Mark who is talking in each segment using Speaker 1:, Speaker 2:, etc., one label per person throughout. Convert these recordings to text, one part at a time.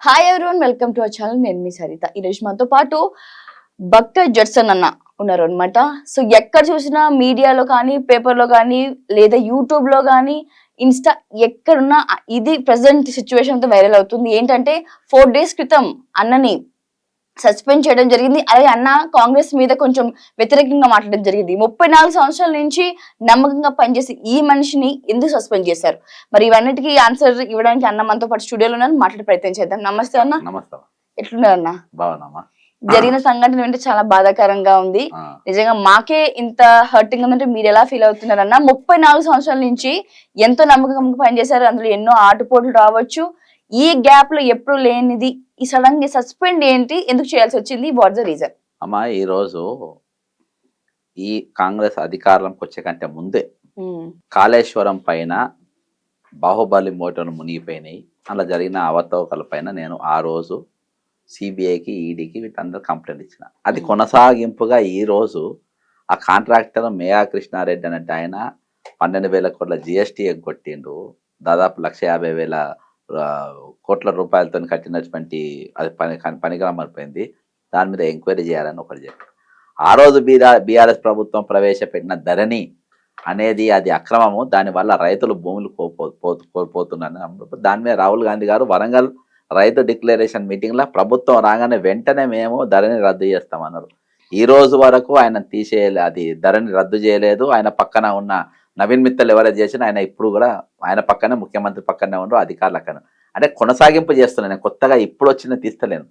Speaker 1: Hi everyone, welcome to our channel. నేను మీ సరిత. ఈరోజు మనతో పాటు భక్త జడ్సన్ అన్న ఉన్నారు అనమాట. సో ఎక్కడ చూసినా మీడియాలో కానీ, పేపర్లో కానీ, లేదా యూట్యూబ్ లో కానీ, ఇన్స్టా ఎక్కడున్నా ఇది ప్రెసెంట్ సిచ్యువేషన్ తో వైరల్ అవుతుంది. ఏంటంటే 4 days క్రితం అన్నని సస్పెండ్ చేయడం జరిగింది. అలాగే అన్న కాంగ్రెస్ మీద కొంచెం వ్యతిరేకంగా మాట్లాడడం జరిగింది. 34 సంవత్సరాల నుంచి నమ్మకంగా పనిచేసి ఈ మనిషిని ఎందుకు సస్పెండ్ చేశారు? మరి ఇవన్నిటికీ ఆన్సర్ ఇవ్వడానికి అన్న మనతో పాటు స్టూడియోలో ఉన్నారు. మాట్లాడే ప్రయత్నం చేద్దాం. నమస్తే అన్న.
Speaker 2: నమస్తే.
Speaker 1: ఎట్లున్నారు అన్న?
Speaker 2: బాగున్నామా?
Speaker 1: జరిగిన సంఘటన వింటే చాలా బాధాకరంగా ఉంది. నిజంగా మాకే ఇంత హర్టింగ్ ఉందంటే మీరు ఎలా ఫీల్ అవుతున్నారు అన్న? 34 సంవత్సరాల నుంచి ఎంతో నమ్మకంగా పనిచేశారు. అందులో ఎన్నో ఆటుపోట్లు రావచ్చు. ఈ గ్యాప్ లో ఎప్పుడు లేనిది ఈ సడన్ గా సస్పెండ్ ఏంటి, ఎందుకు చేయాల్సి వచ్చింది? What's the reason?
Speaker 2: అమ్మా, ఈరోజు ఈ కాంగ్రెస్ అధికారంలోకి వచ్చే కంటే ముందే కాళేశ్వరం పైన బాహుబలి మోటార్లు మునిగిపోయినాయి. అలా జరిగిన అవతవకల పైన నేను ఆ రోజు సిబిఐకి, ఈడీకి వీటందరూ కంప్లైంట్ ఇచ్చిన. అది కొనసాగింపుగా ఈ రోజు ఆ కాంట్రాక్టర్ మేయా కృష్ణారెడ్డి అన్నట్టు ఆయన 12,000 కోట్ల జిఎస్టీ ఎగ్గొట్టిండు. దాదాపు 1,50,000 కోట్ల రూపాయలతో కట్టినటువంటి అది పనికిరామ అయిపోయింది. దాని మీద ఎంక్వైరీ చేయాలని ఒకటి చెప్పారు. ఆ రోజు బీఆర్ఎస్ ప్రభుత్వం ప్రవేశపెట్టిన ధరణి అనేది అది అక్రమము, దానివల్ల రైతులు భూములు కోల్పోతున్నారు. దాని మీద రాహుల్ గాంధీ గారు వరంగల్ రైతు డిక్లరేషన్ మీటింగ్లో ప్రభుత్వం రాగానే వెంటనే మేము ధరణి రద్దు చేస్తామన్నారు. ఈ రోజు వరకు ఆయన అది ధరణి రద్దు చేయలేదు. ఆయన పక్కన ఉన్న నవీన్ మిత్తల్ ఎవరైతే చేసినా ఆయన ఇప్పుడు కూడా ఆయన పక్కనే, ముఖ్యమంత్రి పక్కనే ఉండరు, అధికారులు అక్కడ. అంటే కొనసాగింపు చేస్తున్నాను, కొత్తగా ఇప్పుడు వచ్చిన తీస్తలేను.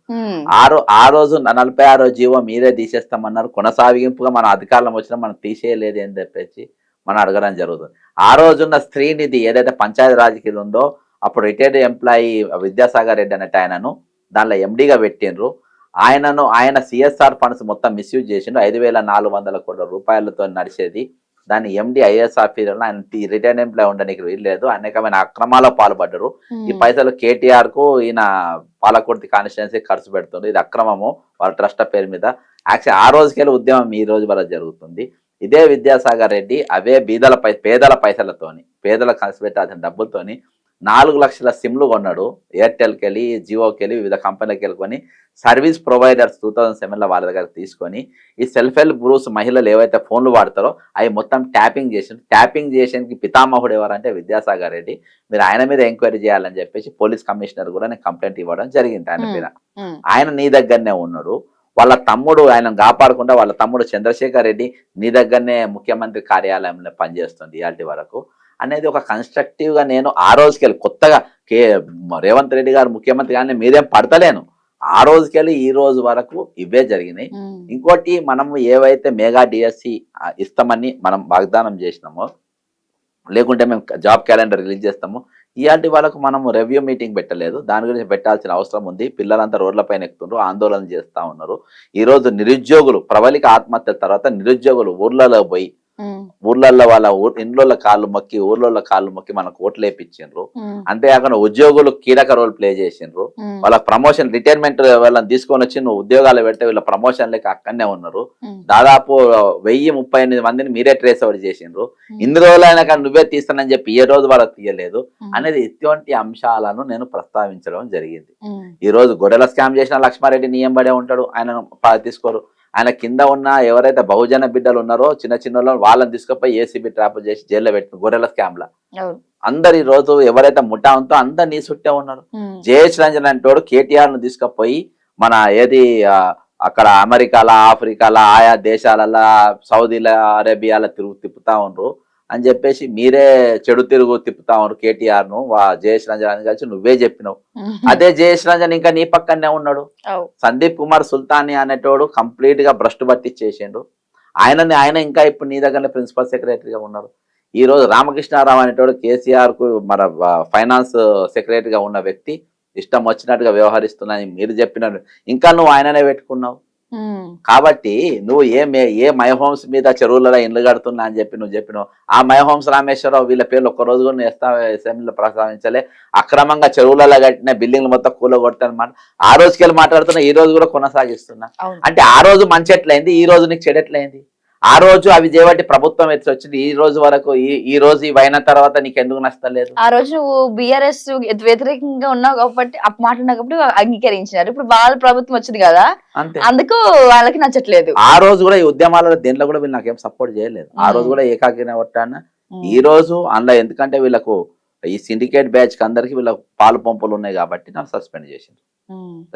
Speaker 2: ఆ రోజు 46వ జీవో మీరే తీసేస్తామన్నారు. కొనసాగింపుగా మన అధికారంలో వచ్చినా మనం తీసేయలేదు అని చెప్పేసి మనం అడగడం జరుగుతుంది. ఆ రోజున్న స్త్రీనిధి ఏదైతే పంచాయతీ రాజకీయం ఉందో అప్పుడు రిటైర్డ్ ఎంప్లాయీ విద్యాసాగర్ రెడ్డి అన్నట్టు ఆయనను దానిలో ఎండీగా పెట్టిండ్రు. ఆయన సిఎస్ఆర్ ఫండ్స్ మొత్తం మిస్యూజ్ చేసిండు. 5,400 కోట్ల రూపాయలతో నడిచేది. దాన్ని ఎండి ఐఏఎస్ ఆఫీసర్లు ఆయన రిటైర్డ్ ఎంప్లాయీ ఉండడానికి వీల్లేదు. అనేకమైన అక్రమాల్లో పాల్పడ్డారు. ఈ పైసలు కేటీఆర్ కు ఈయన పాలకుర్తి కాన్స్టిట్యున్సీ ఖర్చు పెడుతుంది. ఇది అక్రమము వాళ్ళ ట్రస్ట్ పేరు మీద. యాక్చువల్ ఆ రోజుకెళ్ళి ఉద్యమం ఈ రోజు వరకు జరుగుతుంది. ఇదే విద్యాసాగర్ రెడ్డి అవే పేదల పైసలతోని, పేదల ఖర్చు పెట్టాల్సిన డబ్బులతోని 4 లక్షల సిమ్లు కొన్నాడు. ఎయిర్టెల్కి వెళ్ళి, జియోకి వెళ్ళి, వివిధ కంపెనీలకు వెళ్ళుకొని సర్వీస్ ప్రొవైడర్స్ 2007లో వాళ్ళ దగ్గర తీసుకొని ఈ సెల్ఫ్ హెల్ప్ గ్రూప్స్ మహిళలు ఏవైతే ఫోన్లు వాడతారో అవి మొత్తం ట్యాపింగ్ చేసేందుకు పితామహుడు ఎవరంటే విద్యాసాగర్ రెడ్డి. మీరు ఆయన మీద ఎంక్వైరీ చేయాలని చెప్పేసి పోలీస్ కమిషనర్ కూడా నేను కంప్లైంట్ ఇవ్వడం జరిగింది ఆయన మీద. ఆయన నీ దగ్గరనే ఉన్నాడు. వాళ్ళ తమ్ముడు ఆయన కాపాడకుండా వాళ్ళ తమ్ముడు చంద్రశేఖర్ రెడ్డి నీ దగ్గరనే ముఖ్యమంత్రి కార్యాలయంలో పనిచేస్తుంది ఇవాళ వరకు అనేది ఒక కన్స్ట్రక్టివ్గా నేను ఆ రోజుకెళ్ళి కొత్తగా రేవంత్ రెడ్డి గారు ముఖ్యమంత్రి కానీ మీరేం పడతలేను. ఆ రోజుకెళ్ళి ఈ రోజు వరకు ఇవే జరిగినాయి. ఇంకోటి, మనము ఏవైతే మెగా డిఎస్సి ఇస్తామని మనం వాగ్దానం చేసినామో, లేకుంటే మేము జాబ్ క్యాలెండర్ రిలీజ్ చేస్తాము, ఇలాంటి వాళ్ళకు మనము రివ్యూ మీటింగ్ పెట్టలేదు. దాని గురించి పెట్టాల్సిన అవసరం ఉంది. పిల్లలంతా రోడ్లపైన ఎక్కుతుండ్రు, ఆందోళన చేస్తూ ఉన్నారు. ఈరోజు నిరుద్యోగులు ప్రబలిక ఆత్మహత్య తర్వాత నిరుద్యోగులు ఊర్లలో పోయి ఊర్లలో వాళ్ళ ఇండ్ల కాళ్ళు మొక్కి, ఊర్లలో కాళ్ళు మొక్కి మనకు ఓట్లు వేయించిండ్రు. అంతేకాకుండా ఉద్యోగులు కీలక రోల్ ప్లే చేసిండ్రు. వాళ్ళ ప్రమోషన్, రిటైర్మెంట్ వాళ్ళని తీసుకొని వచ్చి నువ్వు ఉద్యోగాలు పెడితే వీళ్ళ ప్రమోషన్ లేక అక్కడనే ఉన్నారు. దాదాపు 1038 మందిని మీరే ట్రేస్ అవుట్ చేసిండ్రు. ఇన్ని రోజులైనా కానీ నువ్వే తీస్తానని చెప్పి ఏ రోజు వాళ్ళకి తీయలేదు అనేది ఇటువంటి అంశాలను నేను ప్రస్తావించడం జరిగింది. ఈ రోజు గొర్రెల స్కామ్ చేసిన లక్ష్మారెడ్డి నియంబడే ఉంటాడు, ఆయన తీసుకోరు. ఆయన కింద ఉన్న ఎవరైతే బహుజన బిడ్డలు ఉన్నారో చిన్న వాళ్ళని తీసుకుపోయి ఏసీబీ ట్రాప్ చేసి జైల్లో పెట్టిన గొర్రెల స్కామ్ లా అందరు ఈ రోజు ఎవరైతే ముఠా ఉందో అందరు నీ చుట్టే ఉన్నారు. జయేష్ రంజన్ అంటోడు కేటీఆర్ ను తీసుకుపోయి మన అక్కడ అమెరికాల, ఆఫ్రికాల, ఆయా దేశాలలో, సౌదీ అరేబియాలో తిప్పుతా ఉన్నారు అని చెప్పేసి మీరే చెడు తిరుగు తిప్పుతా ఉన్నారు కేటీఆర్ ను. జయేష్ రంజన్ అని కలిసి నువ్వే చెప్పినావు. అదే జయేష్ రంజన్ ఇంకా నీ పక్కనే ఉన్నాడు. సందీప్ కుమార్ సుల్తాని అనేటోడు కంప్లీట్ గా భ్రష్టు పట్టించేసిండు. ఆయన ఇంకా ఇప్పుడు నీ దగ్గర ప్రిన్సిపల్ సెక్రటరీగా ఉన్నారు. ఈ రోజు రామకృష్ణారావు అనేటోడు కేసీఆర్ కు మన ఫైనాన్స్ సెక్రటరీగా ఉన్న వ్యక్తి ఇష్టం వచ్చినట్టుగా వ్యవహరిస్తున్నాని మీరు చెప్పినారు. ఇంకా నువ్వు ఆయననే పెట్టుకున్నావు. కాబట్టి నువ్వు ఏ మై హోమ్స్ మీద చెరువులలో ఇండ్లు కడుతున్నా అని చెప్పి నువ్వు చెప్పినావు. ఆ మై హోమ్స్ రామేశ్వరరావు వీళ్ళ పేర్లు ఒక్కరోజు కూడా అసెంబ్లీలో ప్రస్తావించలే. అక్రమంగా చెరువులలో కట్టిన బిల్డింగ్లు మొత్తం కూలగొడతానమాట ఆ రోజుకెళ్ళి మాట్లాడుతున్నా, ఈ రోజు కూడా కొనసాగిస్తున్నా. అంటే ఆ రోజు మంచి ఎట్లయింది, ఈ రోజు నీకు చెడు ఎట్లయింది? ఆ రోజు అవి చేయబట్టి ప్రభుత్వం ఎట్లా వచ్చింది ఈ రోజు వరకు ఈ రోజు ఇవి అయిన తర్వాత నీకు ఎందుకు నష్టలేదు?
Speaker 1: ఆ రోజు నువ్వు బిఆర్ఎస్ వ్యతిరేకంగా ఉన్నావు కాబట్టి మాట్లాడినప్పుడు అంగీకరించినారు. ఇప్పుడు వాళ్ళ ప్రభుత్వం వచ్చింది కదా,
Speaker 2: అంతే.
Speaker 1: అందుకు వాళ్ళకి నచ్చట్లేదు.
Speaker 2: ఆ రోజు కూడా ఈ ఉద్యమాలలో దేంట్లో కూడా వీళ్ళు నాకేం సపోర్ట్ చేయలేదు. ఆ రోజు కూడా ఏకాకిన కొట్టాను. ఈ రోజు అందులో ఎందుకంటే వీళ్ళకు ఈ సిండికేట్ బ్యాచ్ కి అందరికి వీళ్ళకి పాలు పంపులు ఉన్నాయి కాబట్టి నాకు సస్పెండ్ చేసింది.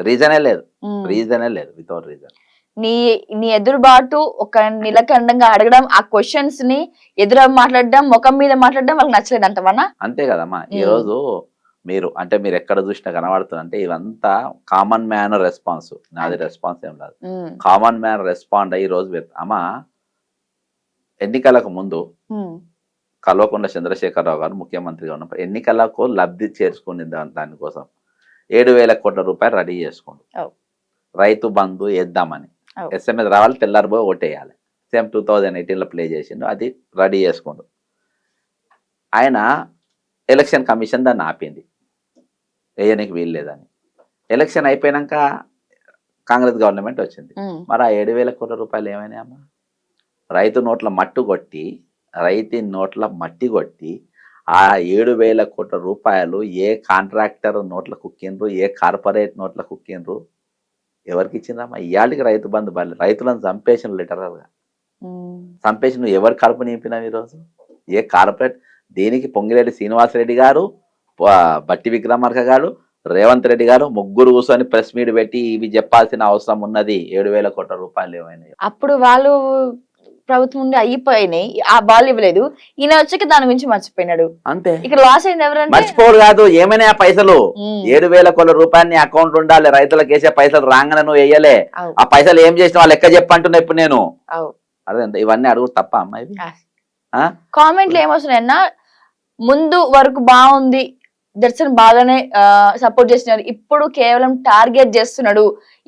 Speaker 2: రీజనే లేదు, వితౌట్ రీజన్.
Speaker 1: నీ నీ ఎదురుబాటు ఒక నిలకండంగా అడగడం, ఆ క్వశ్చన్స్ ని ఎదురు మాట్లాడడం, ముఖం మీద మాట్లాడడం వాళ్ళకి నచ్చలేదు అంటవన్నా?
Speaker 2: అంతే కదమ్మా. ఈ రోజు మీరు ఎక్కడ చూసినా కనబడుతుంది అంటే ఇవంతా కామన్ మ్యాన్ రెస్పాన్స్. నాది రెస్పాన్స్ ఏం లేదు. కామన్ మ్యాన్ రెస్పాండ్ అయ్యి రోజు అమ్మా ఎన్నికలకు ముందు కల్వకుంట్ల చంద్రశేఖరరావు గారు ముఖ్యమంత్రిగా ఉన్నప్పుడు ఎన్నికలకు లబ్ధి చేర్చుకునే దానికోసం 7,000 కోట్ల రూపాయలు రెడీ చేసుకోండి. రైతు బంధు వేద్దామని SMS రావాలి, తెల్లారిపోయి ఓటేయాలి. సేమ్ 2018లో ప్లే చేసిండు, అది రెడీ చేసుకోండు. ఆయన ఎలక్షన్ కమిషన్ దాన్ని ఆపింది, వేయనికి వీల్లేదని. ఎలక్షన్ అయిపోయాక కాంగ్రెస్ గవర్నమెంట్ వచ్చింది. మరి ఆ 7,000 కోట్ల రూపాయలు ఏమైనా అమ్మా? రైతు నోట్ల మట్టి కొట్టి ఆ 7,000 కోట్ల రూపాయలు ఏ కాంట్రాక్టర్ నోట్ల కుక్కిండ్రు, ఏ కార్పొరేట్ నోట్ల కుక్కిండ్రు, ఎవరికి ఇచ్చిందమ్మా? ఇవాళకి రైతు బంధు రైతులను చంపేసిన లిటరల్గా చంపేసి నువ్వు ఎవరు కడుపు నింపినావు ఈరోజు? ఏ కార్పొరేట్ దీనికి పొంగిరెడ్డి శ్రీనివాసరెడ్డి గారు, బట్టి విక్రమార్క గారు, రేవంత్ రెడ్డి గారు ముగ్గురు కూర్చొని ప్రెస్ మీట్ పెట్టి ఇవి చెప్పాల్సిన అవసరం ఉన్నది. 7,000 కోట్ల రూపాయలు ఏమైనా
Speaker 1: అప్పుడు వాళ్ళు ప్రభుత్వం నుండి అయిపోయినాయి, ఆ బాల్ ఇవ్వలేదు. ఈయన వచ్చాక దాని గురించి మర్చిపోయినాడు.
Speaker 2: అంతే.
Speaker 1: ఇక్కడ లాస్ అయింది ఎవరంటే
Speaker 2: మర్చిపోడు కాదు, ఏమైనా పైసలు 7,000 కోట్ల రూపాయలు అకౌంట్ ఉండాలి. రైతులకు వేసే పైసలు రాగానే నువ్వు వేయలే. ఆ పైసలు ఏం చేసిన వాళ్ళు లెక్క చెప్పంటున్నా ఇప్పుడు నేను. అదే ఇవన్నీ అడుగు తప్ప అమ్మాయి.
Speaker 1: కామెంట్లు ఏమొస్తున్నాయన్నా, ముందు వరకు బాగుంది, దర్శన్ బాగానే సపోర్ట్ చేస్తున్నారు, ఇప్పుడు కేవలం టార్గెట్ చేస్తున్నాడు,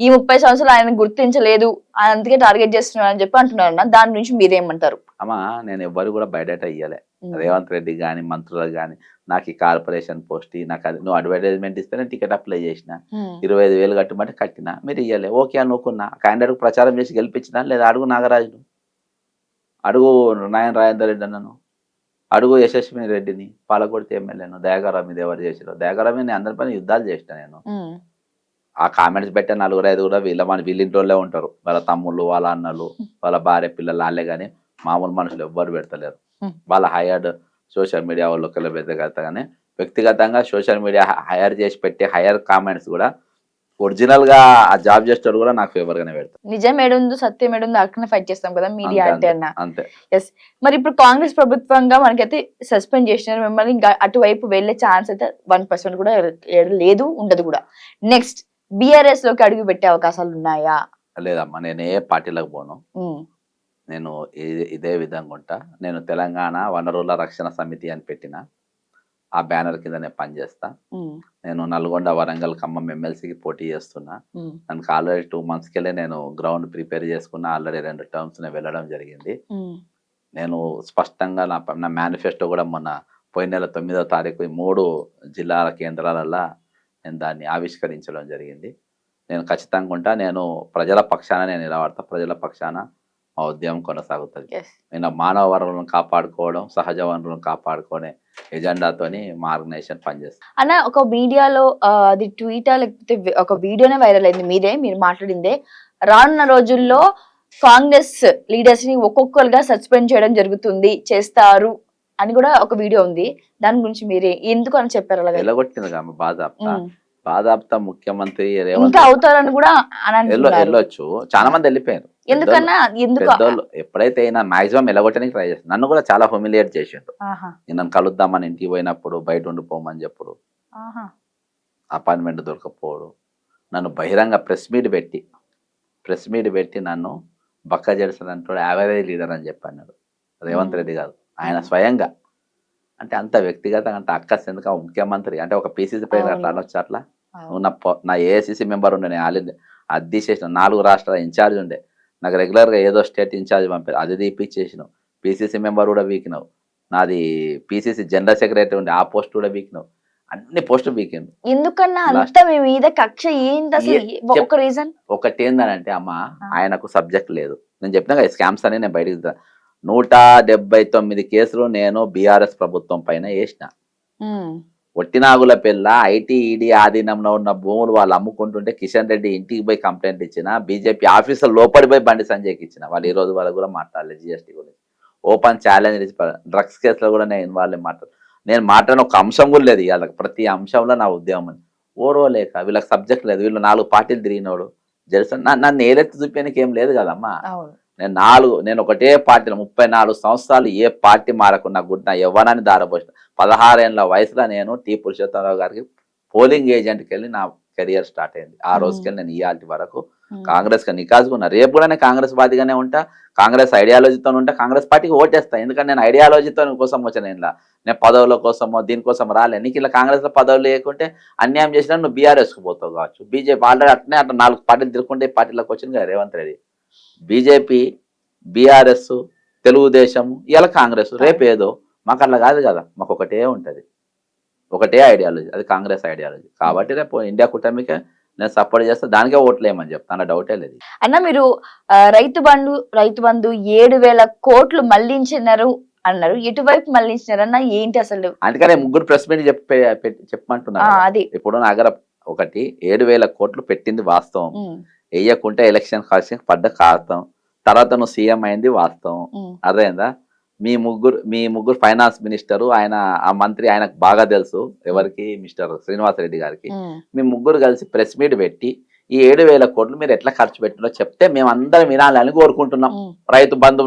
Speaker 1: ఈ 30 సంవత్సరాలు ఆయన గుర్తించలేదు అందుకే టార్గెట్ చేస్తున్నాడు అని చెప్పి అంటున్నారు అన్న. దాని గురించి మీరేమంటారు?
Speaker 2: అమ్మా నేను ఎవరు కూడా బయట ఇయ్యలే. రేవంత్ రెడ్డి కానీ మంత్రులకు కానీ నాకు ఈ కార్పొరేషన్ పోస్ట్ నాకు అది నువ్వు అడ్వర్టైజ్మెంట్ ఇస్తే నేను టికెట్ అప్లై చేసిన 25,000 కట్టమంటే కట్టినా, మీరు ఇయ్యలే. ఓకే అనుకున్నా, క్యాండిడేట్ ప్రచారం చేసి గెలిపించినా లేదా? అడుగు నాగరాజును, అడుగు నాయన రాజేందర్ రెడ్డి అన్నను, అడుగు యశస్విని రెడ్డిని, పాలకొడితే ఎమ్మెల్యేను, దయాకరావు మీద ఎవరు చేసారు? దయాకరావు మీద నేను అందరిపైన యుద్ధాలు చేసిన. నేను ఆ కామెంట్స్ పెట్టే 4-5 కూడా వీళ్ళింటోళ్ళే ఉంటారు. వాళ్ళ తమ్ముళ్ళు, వాళ్ళ అన్నలు, వాళ్ళ భార్య పిల్లలు వాళ్ళే, కానీ మామూలు మనుషులు ఎవ్వరు పెడతలేరు. వాళ్ళ హైర్డ్ సోషల్ మీడియా వాళ్ళు వ్యక్తిగతంగానే వ్యక్తిగతంగా సోషల్ మీడియా హైర్ చేసి పెట్టే హైయర్ కామెంట్స్ కూడా ఒరిజినల్ గా ఆ జాబ్ చేసేవాడు కూడా నాకు ఫేవర్ గానే పెడతారు. నిజం ఏడుందో సత్యం ఏడుందో అక్కడనే ఫైట్ చేస్తాం కదా మీడియా అంటే అన్న. అంతే. ఎస్. మరి ఇప్పుడు కాంగ్రెస్ ప్రభుత్వంగా మనకైతే సస్పెండ్ చేసినారు మిమ్మల్ని, ఇంకా అటువైపు వెళ్లే ఛాన్స్ అయితే 1% కూడా లేదు, ఉండదు కూడా. నెక్స్ట్ బిఆర్ఎస్ లోకి అడుగు పెట్టే అవకాశాలు ఉన్నాయా? లేదమ్మా, నేను ఏ పార్టీలకు పోను. నేను ఇదే విధంగా ఉంటా. నేను తెలంగాణ వనరుల రక్షణ సమితి అని పెట్టిన ఆ బ్యానర్ కింద నేను పనిచేస్తా. నేను నల్గొండ, వరంగల్, ఖమ్మం ఎమ్మెల్సీకి పోటీ చేస్తున్నా. దానికి ఆల్రెడీ 2 months కెళ్ళి నేను గ్రౌండ్ ప్రిపేర్ చేసుకున్నా. ఆల్రెడీ 2 terms నేను వెళ్ళడం జరిగింది. నేను స్పష్టంగా నా మేనిఫెస్టో కూడా మొన్న పోయిన నెల 9వ తారీఖు 3 జిల్లాల కేంద్రాలలో నేను దాన్ని ఆవిష్కరించడం జరిగింది. నేను ఖచ్చితంగా ఉంటా. నేను ప్రజల పక్షాన నేను నిలబడతా. ప్రజల పక్షాన మా ఉద్యమం కొనసాగుతుంది. నేను మానవ వనరులను కాపాడుకోవడం, సహజ వనరులను కాపాడుకునే ఎజెండాతోని మా ఆర్గనైజేషన్ పనిచేస్తుంది. అన్న, ఒక మీడియాలో అది ట్వీటా లేకపోతే ఒక వీడియోనే వైరల్ అయింది, మీరు మాట్లాడిందే, రానున్న రోజుల్లో కాంగ్రెస్ లీడర్స్ ని ఒక్కొక్కరుగా సస్పెండ్ చేయడం జరుగుతుంది, చేస్తారు అని కూడా ఒక వీడియో ఉంది. దాని గురించి మీరే ఎందుకు అని చెప్పారు? అలా వెళ్ళగొట్టింది బాధాప్త ముఖ్యమంత్రి ఇంకా అవుతారని కూడా వెళ్ళొచ్చు. చాలా మంది వెళ్ళిపోయారు. ఎందుకన్నా పెద్దోళ్ళు ఎప్పుడైతే అయినా మాక్సిమం వెళ్ళగొట్టడానికి ట్రై చేస్తారు. నన్ను కూడా చాలా హ్యూమిలియేట్ చేసిండు. నన్ను కలుద్దామని ఇంటికి పోయినప్పుడు బయట ఉండిపోమని చెప్పుడు, అపాయింట్మెంట్ దొరకపోవడు, నన్ను బహిరంగ ప్రెస్ మీట్ పెట్టి నన్ను బక్క జడ్సన్ అంటాడు, యావరేజ్ లీడర్ అని చెప్పన్నాడు రేవంత్ రెడ్డి గారు. ఆయన స్వయంగా అంటే అంత వ్యక్తిగతంగా అంటే అక్కస్ ఎందుకు ముఖ్యమంత్రి అంటే ఒక పిసిసి ప్రెసిడెంట్ అట్లా అనొచ్చు. అట్లా నువ్వు నా ఏఐసిసి మెంబర్ ఉండే, నేను ఆల్రెడీ అది తీసేసిన. 4 రాష్ట్రాల ఇన్ఛార్జ్ ఉండే, నాకు రెగ్యులర్గా ఏదో స్టేట్ ఇన్ఛార్జ్ పంపారు, అది తీపిచ్చేసినావు. పిసిసి మెంబర్ కూడా వీకినావు. నాది పిసిసి జనరల్ సెక్రటరీ ఉండే, ఆ పోస్ట్ కూడా వీకినావు. అన్ని పోస్టులు వీకిండు. ఎందుకన్నా అంత మీ మీద కక్ష ఏంటి? ఒకటి ఏంటంటే అమ్మ, ఆయనకు సబ్జెక్ట్ లేదు, నేను చెప్పినా కదా స్కామ్స్ అని నేను బయటకు 179 కేసులు నేను బీఆర్ఎస్ ప్రభుత్వం పైన వేసిన. ఒట్టినాగుల పిల్ల ఐటీ ఈడీ ఆధీనంలో ఉన్న భూములు వాళ్ళు అమ్ముకుంటుంటే కిషన్ రెడ్డి ఇంటికి పోయి కంప్లైంట్ ఇచ్చిన, బీజేపీ ఆఫీసర్ లోపలి పోయి బండి సంజయ్కి ఇచ్చిన. వాళ్ళు ఈ రోజు వాళ్ళకు కూడా మాట్లాడలేదు జిఎస్టీ గురించి. ఓపెన్ ఛాలెంజ్ ఇచ్చి డ్రగ్స్ కేసులో కూడా నేను ఇన్వాల్వ్ నేను మాట్లాడిన ఒక అంశం కూడా లేదు. వాళ్ళకి ప్రతి అంశంలో నా ఉద్యమం ఓరో లేక వీళ్ళకి సబ్జెక్ట్ లేదు. వీళ్ళు 4 పార్టీలు తిరిగినోడు జెర్సన్ నన్ను ఏలెత్తి చూపేనికి ఏం లేదు కదమ్మా. నేను ఒకటే పార్టీలో 34 సంవత్సరాలు ఏ పార్టీ మారకుండా గుడ్డ యవ్వనాన్ని దారపోసిన 16 ఏళ్ళ వయసులో నేను టి పురుషోత్తమరావు గారికి పోలింగ్ ఏజెంట్కి వెళ్ళి నా కెరియర్ స్టార్ట్ అయింది. ఆ రోజుకెళ్ళి నేను ఇవాళ వరకు కాంగ్రెస్ కి నికాజుకున్నా. రేపు కూడా నేను కాంగ్రెస్ వాదిగానే ఉంటా, కాంగ్రెస్ ఐడియాలజీతో ఉంటా, కాంగ్రెస్ పార్టీకి ఓటేస్తా. ఎందుకంటే నేను ఐడియాలజీతో కోసం వచ్చాను. నేను పదవుల కోసమో దీనికోసం రాలే. నీకు ఇలా కాంగ్రెస్ లో పదవులు లేకుంటే అన్యాయం చేసినా నువ్వు బీఆర్ఎస్కి పోతావు కావచ్చు. బీజేపీ ఆల్రెడీ అట్నే 4 పార్టీలు తిరుగుకుంటే ఈ పార్టీలోకి వచ్చింది కదా రేవంత్ రెడ్డి. బీజేపీ, బీఆర్ఎస్, తెలుగుదేశం, ఇలా కాంగ్రెస్. రేపు ఏదో మాకు అట్లా కాదు కదా, మాకు ఒకటే ఉంటుంది, ఒకటే ఐడియాలజీ, అది కాంగ్రెస్ ఐడియాలజీ. కాబట్టి రేపు ఇండియా కూటమికే నేను సపోర్ట్ చేస్తా, దానికే ఓట్లేయమని చెప్తాను, డౌటే లేదు.
Speaker 1: అన్న మీరు రైతు బంధు 7,000 కోట్లు మళ్లించినారు అన్నారు, ఎటువైపు మళ్లించినారు అన్న, ఏంటి అసలు?
Speaker 2: అందుకనే 3 ప్రెస్ మీట్ చెప్పమంటున్నారు. ఇప్పుడు నా దగ్గర ఒకటి 7,000 కోట్లు పెట్టింది వాస్తవం, వేయకుంటే ఎలక్షన్ కాల్సి పడ్డ కాస్తాం, తర్వాత నువ్వు సీఎం అయింది వాస్తవం. అర్థమైందా? మీ ముగ్గురు ఫైనాన్స్ మినిస్టరు, ఆయన ఆ మంత్రి, ఆయనకు బాగా తెలుసు ఎవరికి, మిస్టర్ శ్రీనివాసరెడ్డి గారికి. మీ ముగ్గురు కలిసి ప్రెస్ మీట్ పెట్టి ఈ 7,000 కోట్లు మీరు ఎట్లా ఖర్చు పెట్టినో చెప్తే మేము అందరం వినాలని కోరుకుంటున్నాం. రైతు బంధు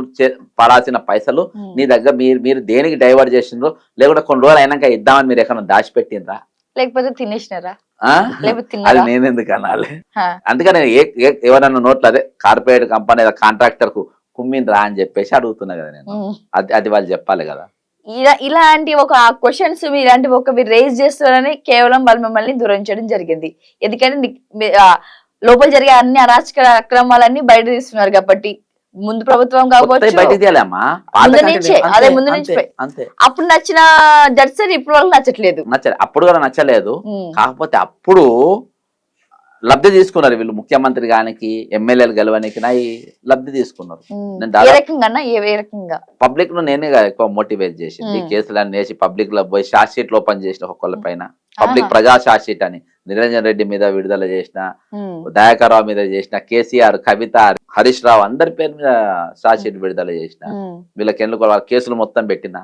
Speaker 2: పడాల్సిన పైసలు నీ దగ్గర మీరు దేనికి డైవర్ట్ చేసిండ్రో, లేకుంటే కొన్ని రోజులు అయినాక ఇద్దామని మీరు ఎక్కడ దాచిపెట్టిండ్రా,
Speaker 1: లేకపోతే తినేసినారా?
Speaker 2: అది నేను ఎందుకు అనాలి? అందుకని ఎవరన్నా నోట్లు అదే కార్పొరేట్ కంపెనీ కాంట్రాక్టర్ కు కుమ్మిండ్రా అని చెప్పేసి అడుగుతున్నా కదా నేను. అది వాళ్ళు చెప్పాలి కదా.
Speaker 1: ఇలాంటి ఒక క్వశ్చన్స్ మీరు రేజ్ చేస్తారని కేవలం వాళ్ళు మిమ్మల్ని దూరించడం జరిగింది. ఎందుకంటే లోపల జరిగే అన్ని అరాచక అక్రమాలన్నీ బయట తీస్తున్నారు కాబట్టి, ముందు ప్రభుత్వం కావచ్చు, ముందు నుంచి అప్పుడు నచ్చిన జడ్సన్ ఇప్పుడు వాళ్ళకి నచ్చట్లేదు.
Speaker 2: అప్పుడు కూడా నచ్చలేదు. కాకపోతే అప్పుడు లబ్ధి తీసుకున్నారు వీళ్ళు, ముఖ్యమంత్రి గానికి, ఎమ్మెల్యేలు గెలవడానికి లబ్ధి తీసుకున్నారు. పబ్లిక్ ను నేనే ఎక్కువ మోటివేట్ చేసింది. కేసులన్నీ వేసి పబ్లిక్ లో పోయి షార్ట్ షీట్లు ఓపెన్ చేసిన ఒక్కొక్కళ్ళ పైన, పబ్లిక్ ప్రజా షార్ట్ షీట్ అని నిరంజన్ రెడ్డి మీద విడుదల చేసిన, దయాకర్ రావు మీద చేసిన, కేసీఆర్, కవిత, హరీష్ రావు అందరి పేరు మీద షార్ట్ షీట్ విడుదల చేసిన. వీళ్ళకి ఎన్నుకో కేసులు మొత్తం పెట్టిన,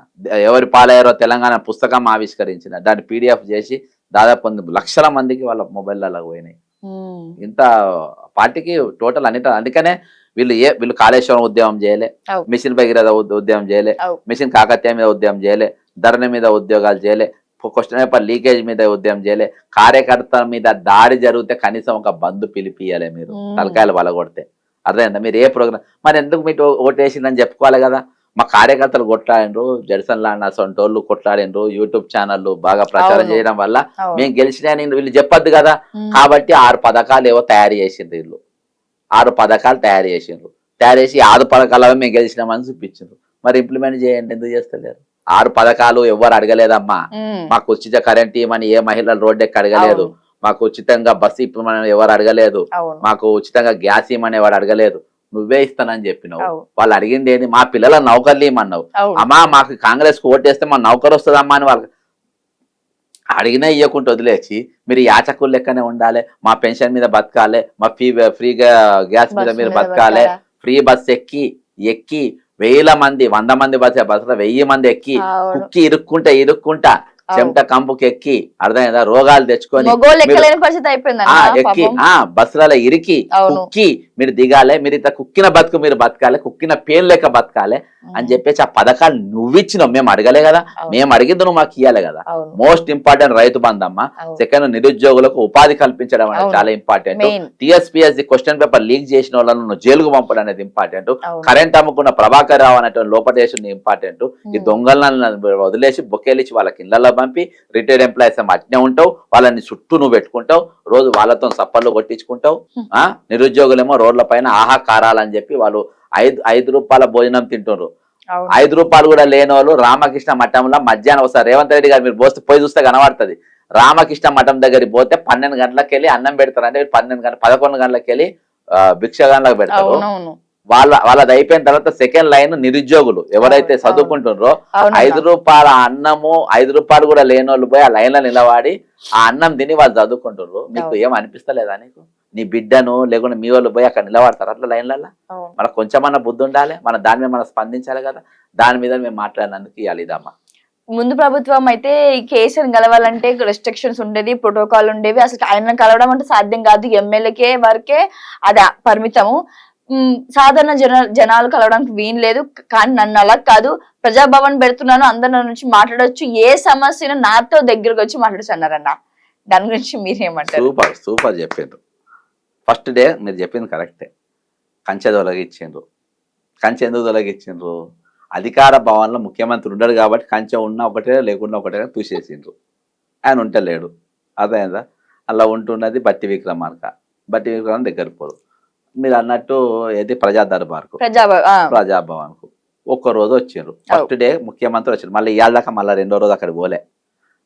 Speaker 2: ఎవరి పాలయ్యారో తెలంగాణ పుస్తకం ఆవిష్కరించిన, దాన్ని PDF చేసి దాదాపు 1 లక్షల మందికి వాళ్ళ మొబైల్లో పోయినాయి. ఇంత పార్టీకి టోటల్ అన్నిటి. అందుకనే వీళ్ళు కాళేశ్వరం ఉద్యమం చేయలే, మిషన్ భగీరథ ఉద్యమం చేయలే, మిషన్ కాకతీయ మీద ఉద్యమం చేయలే, ధరణి మీద ఉద్యోగాలు చేయలే, క్వశ్చన్ పేపర్ లీకేజ్ మీద ఉద్యమం చేయలే, కార్యకర్తల మీద దాడి జరిగితే కనీసం ఒక బంధు పిలిపియాలే మీరు, తలకాయలు వలగొడితే. అర్థమైందా? మీరు ఏ ప్రోగ్రామ్ మరి ఎందుకు మీకు ఓటేసిందని చెప్పుకోవాలి కదా. మా కార్యకర్తలు కొట్లాడిండ్రు, జడ్సన్ లాంటి అసొంటోళ్ళు కొట్లాడిండ్రు, యూట్యూబ్ ఛానళ్ళు బాగా ప్రచారం చేయడం వల్ల మేము గెలిచినాయని వీళ్ళు చెప్పొద్దు కదా. కాబట్టి 6 పథకాలు ఏవో తయారు చేసిండ్రు వీళ్ళు, 6 పథకాలు తయారు చేసి 6 పథకాలు మేము గెలిచినామని చూపించిండ్రు. మరి ఇంప్లిమెంట్ చేయండి, ఎందుకు చేస్తలేరు? 6 పథకాలు ఎవరు అడగలేదమ్మా. మాకు ఉచిత కరెంట్ ఇవ్వమని ఏ మహిళలు రోడ్డు ఎక్కి అడగలేదు, మాకు ఉచితంగా బస్సు ఇప్పమని ఎవరు అడగలేదు, మాకు ఉచితంగా గ్యాస్ ఇవ్వమని ఎవరు అడగలేదు. నువ్వే ఇస్తానని చెప్పినావు. వాళ్ళు అడిగింది ఏంది? మా పిల్లల నౌకర్లు ఇమ్మన్నావు. అమ్మా మాకు కాంగ్రెస్ కు ఓటేస్తే మా నౌకరు వస్తుందమ్మా అని వాళ్ళకి అడిగినా ఇవ్వకుండా వదిలేసి మీరు యాచకులు లెక్కనే ఉండాలి, మా పెన్షన్ మీద బతకాలి, మా ఫ్రీగా గ్యాస్ మీద మీరు బతకాలి, ఫ్రీ బస్ ఎక్కి 1,000 మంది 100 మంది బస్సులో 1,000 మంది ఎక్కి కుక్కి ఇరుక్కుంటా చెమట కంపుకి ఎక్కి, అర్థమైందా, రోగాలు తెచ్చుకొని ఎక్కి బస్సులలో ఇరికి కుక్కి మీరు దిగాలి, మీరు ఇంత కుక్కిన బతుకు మీరు బతకాలి, కుక్కిన పేరు లెక్క బతకాలి అని చెప్పేసి ఆ పథకాలు నువ్వు ఇచ్చినావు, మేము అడగలే కదా. మేము అడిగింది నువ్వు మాకు ఇవ్వాలి కదా. మోస్ట్ ఇంపార్టెంట్ రైతు బంధమ్మ. సెకండ్, నిరుద్యోగులకు ఉపాధి కల్పించడం అనేది చాలా important. TSPSC question paper leak చేసిన వాళ్ళను నువ్వు జైలుకు పంపడం అనేది ఇంపార్టెంట్. కరెంట్ అమ్ముకున్న ప్రభాకర్ రావు అనేటువంటి లోపటేషన్ ఇంపార్టెంట్. ఈ దొంగలను వదిలేసి బొకేలిచ్చి వాళ్ళకి ఇళ్లలో పంపి రిటైర్డ్ ఎంప్లాయీస్ అట్నే ఉంటావు, వాళ్ళని చుట్టూ నువ్వు పెట్టుకుంటావు, రోజు వాళ్ళతో సప్పర్లు కొట్టించుకుంటావు. నిరుద్యోగులేమో రోడ్ల పైన ఆహాకారాలని చెప్పి వాళ్ళు 5 రూపాయల భోజనం తింటున్నారు. 5 రూపాయలు కూడా లేని వాళ్ళు రామకృష్ణ మఠంలో మధ్యాహ్నం వస్తారు. రేవంత్ రెడ్డి గారు మీరు పోయి చూస్తే కనబడుతుంది. రామకృష్ణ మఠం దగ్గరికి పోతే 12 గంటలకు వెళ్ళి అన్నం పెడతారు. అంటే 11 గంటలకు వెళ్ళి భిక్షగాన్లకు పెడతారు. వాళ్ళది అయిపోయిన తర్వాత సెకండ్ లైన్ నిరుద్యోగులు ఎవరైతే
Speaker 1: అవును,
Speaker 2: చదువుకుంటున్నారో
Speaker 1: అవునన్నా.
Speaker 2: 5 రూపాయల అన్నము 5 రూపాయలు కూడా లేని వాళ్ళు పోయి ఆ లైన్ లో నిలబడి ఆ అన్నం తిని వాళ్ళు చదువుకుంటున్నారు. నీకు
Speaker 1: అవును.
Speaker 2: ఏం అనిపిస్తలేదా? నీకు నీ బిడ్డను లేకుండా మీ వాళ్ళు పోయి అక్కడ నిలబడతారు అట్లా లైన్లలో?
Speaker 1: అవును.
Speaker 2: మనకు కొంచెమన్నా బుద్ధి ఉండాలి, మన దాని మీద మనం స్పందించాలి కదా. దాని మీద మేము మాట్లాడినందుకు ఇవ్వాలి ఇదమ్మా.
Speaker 1: ముందు ప్రభుత్వం అయితే ఈ కేసుని కలవాలంటే రెస్ట్రిక్షన్స్ ఉండేది, ప్రోటోకాల్ ఉండేవి. అసలు ఆయన కలవడం అంటే సాధ్యం కాదు, ఎమ్మెల్యేకే వరకే అది పరిమితము. సాధారణ జనాలు కలవడానికి వీలు లేదు. కానీ నన్ను అలా కాదు, ప్రజాభవన్ పెడుతున్నాను, అందరు నా నుంచి మాట్లాడొచ్చు, ఏ సమస్యను నాతో దగ్గరకు వచ్చి మాట్లాడచ్చు అన్నారన్న. దాని గురించి మీరేమంటారు?
Speaker 2: సూపర్ సూపర్ చెప్పిండ్రు. ఫస్ట్ డే మీరు చెప్పింది కరెక్టే. కంచె తొలగించిండ్రు. కంచె ఎందుకు తొలగించిండ్రు? అధికార భవన్లో ముఖ్యమంత్రి ఉండడు కాబట్టి కంచె ఉన్నా ఒకటే లేకుండా ఒకటే చూసేసిండ్రు. ఆయన ఉంటలేడు, అదేందా అలా ఉంటున్నది బట్టి విక్రమార్క. బట్టి విక్రమం దగ్గర పోరు. మీరు అన్నట్టు ఏది ప్రజా దర్బార్కు, ప్రజాభవన్కు ఒక్కరోజు వచ్చిండ్రు. ఫస్ట్ డే ముఖ్యమంత్రి వచ్చిండ్రు, మళ్ళీ ఇవాళ దాకా మళ్ళీ 2వ రోజు అక్కడ పోలే.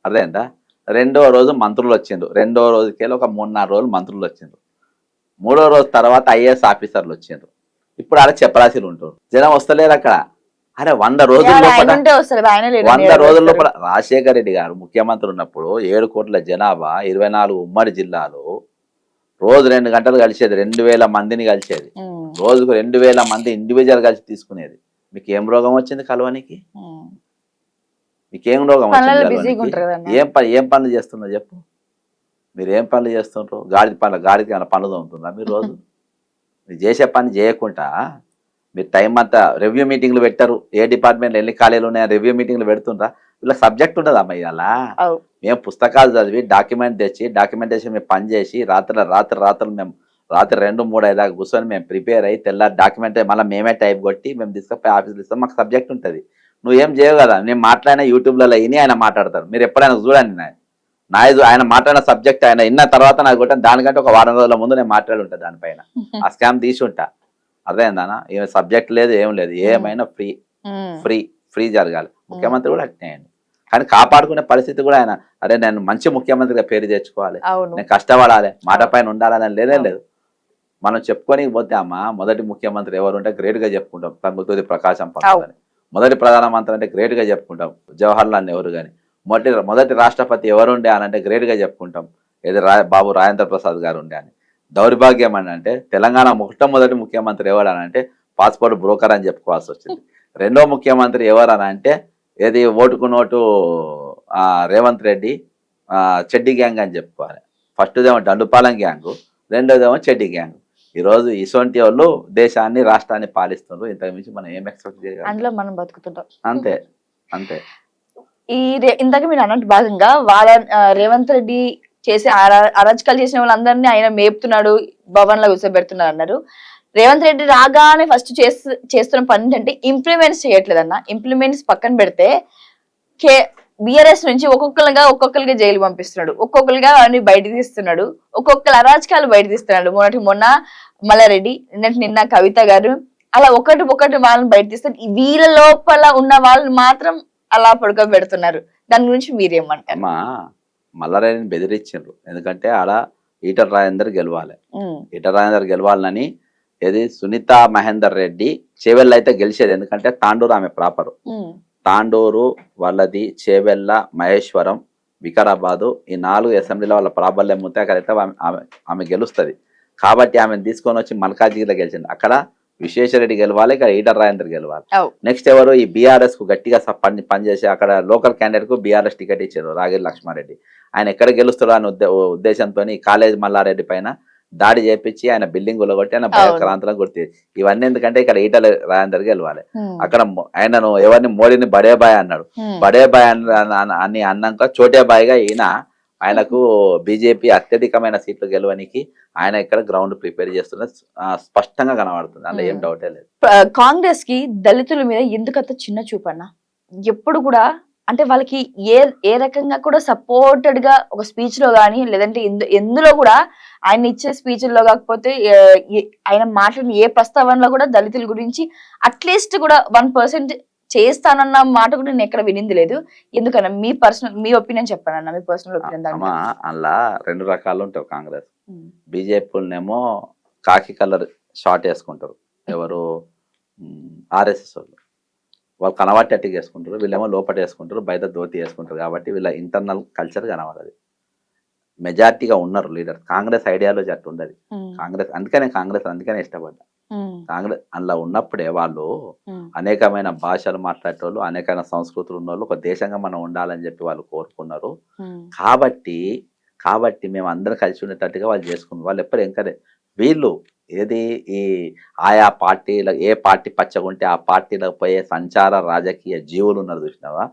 Speaker 2: అదేందా 2వ రోజు మంత్రులు వచ్చిండ్రు. 2వ రోజుకెళ్ళి ఒక 3-4 రోజులు మంత్రులు వచ్చిండ్రు. 3వ రోజు తర్వాత ఐఏఎస్ ఆఫీసర్లు వచ్చిండ్రు. ఇప్పుడు ఆడ చెప్పరాశీలు ఉంటారు. జనం వస్తలేరు అక్కడ. అరే 100 రోజుల లోపల రాజశేఖర రెడ్డి గారు ముఖ్యమంత్రి ఉన్నప్పుడు 7 కోట్ల జనాభా, 24 ఉమ్మడి జిల్లాలు, రోజు 2 గంటలు కలిసేది, 2000 మందిని కలిసేది. రోజుకు 2000 మంది ఇండివిజువల్ కలిసి తీసుకునేది. మీకు ఏం రోగం వచ్చింది కలవనికి? మీకేం రోగం వచ్చింది? ఏం పనులు చేస్తున్నా చెప్పు? మీరు ఏం పనులు చేస్తుంటారు? గాడికి ఏమైనా పనులు తోముతుందా మీరు? రోజు మీరు చేసే పని చేయకుండా మీరు టైం అంతా రివ్యూ మీటింగ్లు పెట్టారు. ఏ డిపార్ట్మెంట్లో ఎన్ని ఖాళీలు ఉన్నాయో రివ్యూ మీటింగ్లు పెడుతుండ్రా? వీళ్ళకి సబ్జెక్ట్ ఉంటుంది అమ్మ. ఇలా మేము పుస్తకాలు చదివి డాక్యుమెంట్ తెచ్చి డాక్యుమెంటేషన్ మేము పని చేసి రాత్రులు మేము రాత్రి 2-3 దాకా కూర్చొని మేము ప్రిపేర్ అయ్యి తెల్లారి డాక్యుమెంట్ మళ్ళీ మేమే టైప్ కొట్టి మేము తీసుకుపోయి ఆఫీస్లో ఇస్తాం. మాకు సబ్జెక్ట్ ఉంటుంది. నువ్వేం చేయవు కదా. నేను మాట్లాడిన యూట్యూబ్లలో విని ఆయన మాట్లాడతారు. మీరు ఎప్పుడైనా చూడండి ఆయన మాట్లాడిన సబ్జెక్ట్ ఆయన విన్న తర్వాత నాకు కొట్టాను. దానికంటే ఒక వారం రోజుల ముందు నేను మాట్లాడి ఉంటా దానిపైన. ఆ స్కామ్ తీసి ఉంటా. అర్థమైందానా? ఏం సబ్జెక్ట్ లేదు, ఏం లేదు. ఏమైనా ఫ్రీ జరగాలి. ముఖ్యమంత్రి కూడా అట్నేయండి. కానీ కాపాడుకునే పరిస్థితి కూడా ఆయన, అరే నేను మంచి ముఖ్యమంత్రిగా పేరు తెచ్చుకోవాలి, నేను కష్టపడాలి, మాట పైన ఉండాలని లేదు. మనం చెప్పుకొని పోతే అమ్మ మొదటి ముఖ్యమంత్రి ఎవరు ఉంటే గ్రేట్ గా చెప్పుకుంటాం, తంగుతూరి ప్రకాశం పంతులు అని. మొదటి ప్రధానమంత్రి అంటే గ్రేట్ గా చెప్పుకుంటాం, జవహర్లాల్ నెహ్రూ గాని. మొదటి రాష్ట్రపతి ఎవరుండే అని అంటే గ్రేట్ గా చెప్పుకుంటాం, ఏది బాబు రాజేంద్ర ప్రసాద్ గారు ఉండే అని. దౌర్భాగ్యం అని అంటే తెలంగాణ మొట్టమొదటి ముఖ్యమంత్రి ఎవరు అని అంటే పాస్పోర్ట్ బ్రోకర్ అని చెప్పుకోవాల్సి వచ్చింది. 2వ ముఖ్యమంత్రి ఎవరు అని అంటే ఏది ఓటుకు నోటు రేవంత్ రెడ్డి చెడ్డి గ్యాంగ్ అని చెప్పుకోవాలి. ఫస్ట్దేమో దండుపాలెం గ్యాంగు, 2వదేమో చెడ్డి గ్యాంగ్. ఈరోజు ఇటువంటి వాళ్ళు దేశాన్ని రాష్ట్రాన్ని పాలిస్తున్నారు. ఇంతకు మించి మనం ఏం ఎక్స్పెక్ట్ చేయాలి? అందులో మనం బతుకుతుంటాం. అంతే అంతే.
Speaker 1: ఇంతకు మీరు అన్నట్టు భాగంగా రేవంత్ రెడ్డి చేసే అరాచకాలు చేసిన వాళ్ళందరినీ ఆయన మేపుతున్నాడు, భవన్ లో కూర్చోబెడుతున్నారు అన్నారు. రేవంత్ రెడ్డి రాగానే ఫస్ట్ చేస్తున్న పని ఏంటంటే ఇంప్లిమెంట్స్ చేయట్లేదన్న. ఇంప్లిమెంట్స్ పక్కన పెడితే బిఆర్ఎస్ నుంచి ఒక్కొక్కరిగా జైలు పంపిస్తున్నాడు, ఒక్కొక్కరిగా అన్ని బయట తీస్తున్నాడు, ఒక్కొక్కరు అరాచకాలు బయట తీస్తున్నాడు. మొన్న మల్లారెడ్డి, నిన్న కవిత గారు, అలా ఒకటి వాళ్ళని బయట తీస్తారు. వీళ్ళ లోపల ఉన్న వాళ్ళని మాత్రం అలా పడుకోబెడుతున్నారు. దాని గురించి మీరేమంటారు?
Speaker 2: మల్లారెడ్డిని బెదిరించారు. ఎందుకంటే ఆడ ఈటల రాజేందర్ గెలవాలి. ఈటల రాజేందర్ గెలవాలని ఏది సునీత మహేందర్ రెడ్డి చేవెళ్ళ అయితే గెలిచేది. ఎందుకంటే తాండూరు ఆమె ప్రాపరు. తాండూరు వాళ్ళది, చేవెళ్ళ, మహేశ్వరం, వికారాబాదు, ఈ 4 అసెంబ్లీలో వాళ్ళ ప్రాబల్యం ఉంటే అక్కడైతే ఆమె గెలుస్తుంది. కాబట్టి ఆమెను తీసుకొని వచ్చి మల్కాజ్గిరిలో గెలిచింది. అక్కడ విశ్వేశ్వరరెడ్డి గెలవాలి, ఇక్కడ ఈటల రాజేందర్ గెలవాలి. నెక్స్ట్ ఎవరు? ఈ బీఆర్ఎస్ కు గట్టిగా పనిచేసి అక్కడ లోకల్ క్యాండిడేట్ కు బీఆర్ఎస్ టికెట్ ఇచ్చారు, రాగిరి లక్ష్మారెడ్డి. ఆయన ఎక్కడ గెలుస్తాడో అనే ఉద్దేశంతో కాలేజ్ మల్లారెడ్డి పైన దాడి చేపించి ఆయన బిల్డింగ్ కొట్టి ఆయన భయక్రాంతరం గుర్తి. ఇవన్నీ ఎందుకంటే ఇక్కడ ఈటల రాజేందర్ గెలవాలి. అక్కడ ఆయనను ఎవరిని మోడీని బడేబాయ్ అన్నాడు. బడేబాయ్ అని అన్నాక చోటేబాయిగా ఈయన ఆయనకు బీజేపీ అత్యధికమైన సీట్లు గెలవడానికి ఆయన ఇక్కడ గ్రౌండ్ ప్రిపేర్ చేస్తున్న స్పష్టంగా కనబడుతుంది. అందులో ఏం డౌటే లేదు.
Speaker 1: కాంగ్రెస్ కి దళితుల మీద ఎందుకంత చిన్న చూపన్నా? ఎప్పుడు కూడా అంటే వాళ్ళకి ఏ రకంగా కూడా సపోర్టెడ్ గా ఒక స్పీచ్ లో గానీ, లేదంటే ఎందులో కూడా ఆయన ఇచ్చే స్పీచ్ల్లో కాకపోతే ఆయన మాట్లాడిన ఏ ప్రస్తావనలో కూడా దళితుల గురించి అట్లీస్ట్ కూడా 1% చేస్తానన్న మాట కూడా నేను ఎక్కడ వినింది లేదు. ఎందుకన్నా మీ ఒపీనియన్ చెప్పానన్నా, మీ పర్సనల్ ఒపీనియన్.
Speaker 2: అలా 2 రకాలు ఉంటావు కాంగ్రెస్. బీజేపీనేమో కాకి కలర్ షార్ట్ వేసుకుంటారు, ఎవరు ఆర్ఎస్ఎస్ వాళ్ళు కనబట్టేట్టు చేసుకుంటారు, వీళ్ళేమో లోపల వేసుకుంటారు, బయట ధోతి వేసుకుంటారు. కాబట్టి వీళ్ళ ఇంటర్నల్ కల్చర్ కనబడదు. మెజార్టీగా ఉన్నారు లీడర్. కాంగ్రెస్ ఐడియాలజీ అట్టు ఉండదు. కాంగ్రెస్ అందుకనే ఇష్టపడ్డా. కాంగ్రెస్ అందులో ఉన్నప్పుడే వాళ్ళు అనేకమైన భాషలు మాట్లాడేటోళ్ళు, అనేకమైన సంస్కృతులు ఉన్నోళ్ళు, ఒక దేశంగా మనం ఉండాలని చెప్పి వాళ్ళు కోరుకున్నారు. కాబట్టి మేము అందరం కలిసి ఉండేటట్టుగా వాళ్ళు చేసుకున్నారు. వాళ్ళు ఎప్పుడు ఎంకరేజ్ వీళ్ళు ఏది ఈ ఆయా పార్టీల ఏ పార్టీ పచ్చగుంటే ఆ పార్టీలకు పోయే సంచార రాజకీయ జీవులు ఉన్నారు చూసినావా,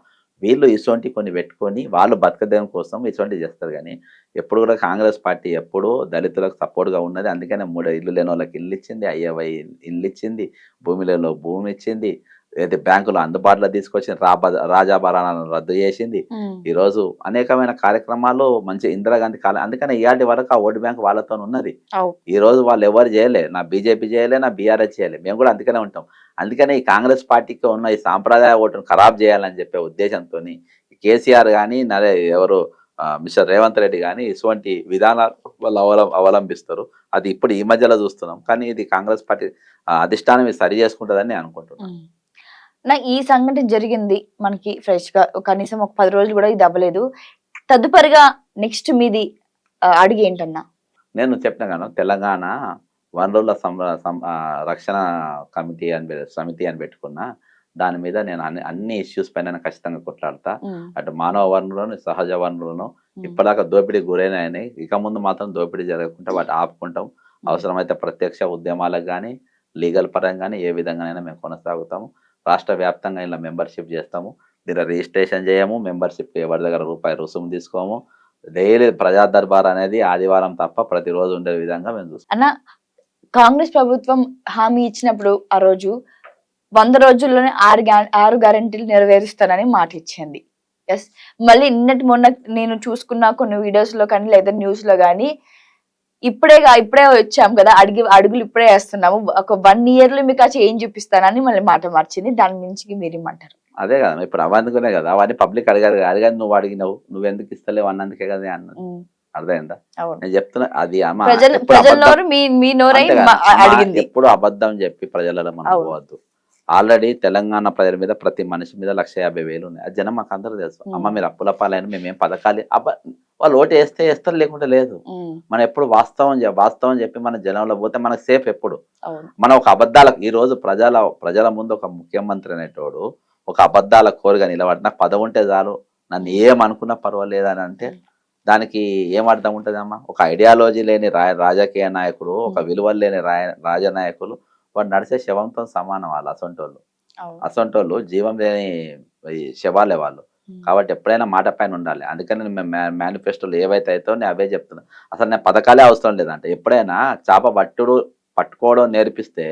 Speaker 2: వీళ్ళు ఇటువంటి కొన్ని పెట్టుకొని వాళ్ళు బతకదేం కోసం ఇటువంటివి చేస్తారు. కానీ ఎప్పుడు కూడా కాంగ్రెస్ పార్టీ ఎప్పుడూ దళితులకు సపోర్ట్గా ఉన్నది. అందుకనే 3 ఇల్లు లేని వాళ్ళకి ఇల్లు ఇచ్చింది, అయ్యవై ఇల్లు ఇచ్చింది, భూమి లేని వాళ్ళకి భూమి ఇచ్చింది, అయితే బ్యాంకులు అందుబాటులో తీసుకొచ్చింది, రాజాభరణాలను రద్దు చేసింది. ఈరోజు అనేకమైన కార్యక్రమాలు మంచి ఇందిరాగాంధీ కాలం. అందుకనే ఇవాటి వరకు ఆ ఓటు బ్యాంక్ వాళ్ళతో ఉన్నది. ఈ రోజు వాళ్ళు ఎవరు చేయలే, నా బీజేపీ చేయలే, నా బీఆర్ఎస్ చేయలే, మేము కూడా అందుకనే ఉంటాం. అందుకనే ఈ కాంగ్రెస్ పార్టీకి ఉన్న ఈ సాంప్రదాయ ఓటును ఖరాబ్ చేయాలని చెప్పే ఉద్దేశంతో కేసీఆర్ కానీ ఎవరు మిస్టర్ రేవంత్ రెడ్డి కానీ ఇటువంటి విధానాలు వాళ్ళు అవలంబిస్తారు. అది ఇప్పుడు ఈ మధ్యలో చూస్తున్నాం. కానీ ఇది కాంగ్రెస్ పార్టీ అధిష్టానం ఇది సరి చేసుకుంటుందని నేను అనుకుంటున్నాను.
Speaker 1: ఈ సంఘటన జరిగింది మనకి ఫ్రెష్ గా కనీసం ఒక 10 రోజులు కూడా ఇది అవ్వలేదు. తదుపరిగా నెక్స్ట్ మీది అడుగు ఏంటన్నా?
Speaker 2: నేను చెప్పిన గాను తెలంగాణ వనరుల రక్షణ సమితి అని పెట్టుకున్నా. దాని మీద నేను అన్ని ఇష్యూస్ పైన ఖచ్చితంగా కొట్లాడతా. అటు మానవ వనరులను, సహజ వనరులను ఇప్పటిదాకా దోపిడీ గురైనాయని, ఇక ముందు మాత్రం దోపిడీ జరగకుండా వాటి ఆపుకుంటాం. అవసరమైతే ప్రత్యక్ష ఉద్యమాలకు కానీ లీగల్ పరంగా కానీ ఏ విధంగానైనా మేము కొనసాగుతాము. రాష్ట్ర వ్యాప్తంగా ఇలా మెంబర్షిప్ చేస్తాము. దీని రిజిస్ట్రేషన్ చేయము, మెంబర్షిప్ ఎవరి దగ్గర రూపాయి రుసుము తీసుకోము. డైలీ ప్రజా దర్బార్ అనేది ఆదివారం తప్ప ప్రతిరోజు ఉండే విధంగా మేము చూస్తాం.
Speaker 1: అన్న, కాంగ్రెస్ ప్రభుత్వం హామీ ఇచ్చినప్పుడు ఆ రోజు 100 రోజుల్లోనే 6 గ్యారెంటీలు నెరవేరుస్తానని మాట ఇచ్చింది. ఎస్, మళ్ళీ మొన్న నేను చూసుకున్న కొన్ని వీడియోస్ లో కానీ లేదా న్యూస్ లో కానీ ఇప్పుడే వచ్చాం కదా, అడుగులు ఇప్పుడే వేస్తున్నాము, ఒక 1 year లో మీకు ఆ చేంజ్ చూపిస్తానని మళ్ళీ మాట మార్చింది. దాని నుంచి మీరేమంటారు?
Speaker 2: అదే కదా, ఇప్పుడు అవన్నీ కదా, అవన్నీ పబ్లిక్ అడిగారు నువ్వు అడిగినావు, నువ్వు ఎందుకు ఇస్తలేవు అన్నందుకే కదా అన్నది. అర్థమైందా? నేను చెప్తున్నా, అది ఎప్పుడు అబద్ధం చెప్పి ప్రజలలో మనం పోవద్దు. ఆల్రెడీ తెలంగాణ ప్రజల మీద ప్రతి మనిషి మీద 150,000 ఉన్నాయి. అది జనం మాకు అందరూ తెలుసు. అమ్మ మీరు అప్పుల పాలైన మేమేం పథకాలు వాళ్ళు ఓటు వేస్తారు, లేకుంటే లేదు. మనం ఎప్పుడు వాస్తవం చెప్పి మన జనంలో పోతే మనకు సేఫ్. ఎప్పుడు మనం ఒక అబద్ధాలకు ఈ రోజు ప్రజల ముందు ఒక ముఖ్యమంత్రి అనేటోడు ఒక అబద్ధాల కోరిగా నిలబడి నాకు పదవి ఉంటే చాలు, నన్ను ఏమనుకున్నా పర్వాలేదు అని అంటే దానికి ఏం అర్థం ఉంటుందమ్మా? ఒక ఐడియాలజీ లేని రాజకీయ నాయకుడు, ఒక విలువలు లేని రాజనాయకులు వాడు నడిచే శవంతో సమానం. వాళ్ళు అసొంటోళ్ళు జీవం లేని శవాలే వాళ్ళు. కాబట్టి ఎప్పుడైనా మాట పైన ఉండాలి. అందుకని మేనిఫెస్టోలు ఏవైతే అవుతాయో నేను అవే చెప్తున్నా. అసలు నేను పథకాలే అవసరం లేదంటే, ఎప్పుడైనా చేప పట్టుకోవడం నేర్పిస్తే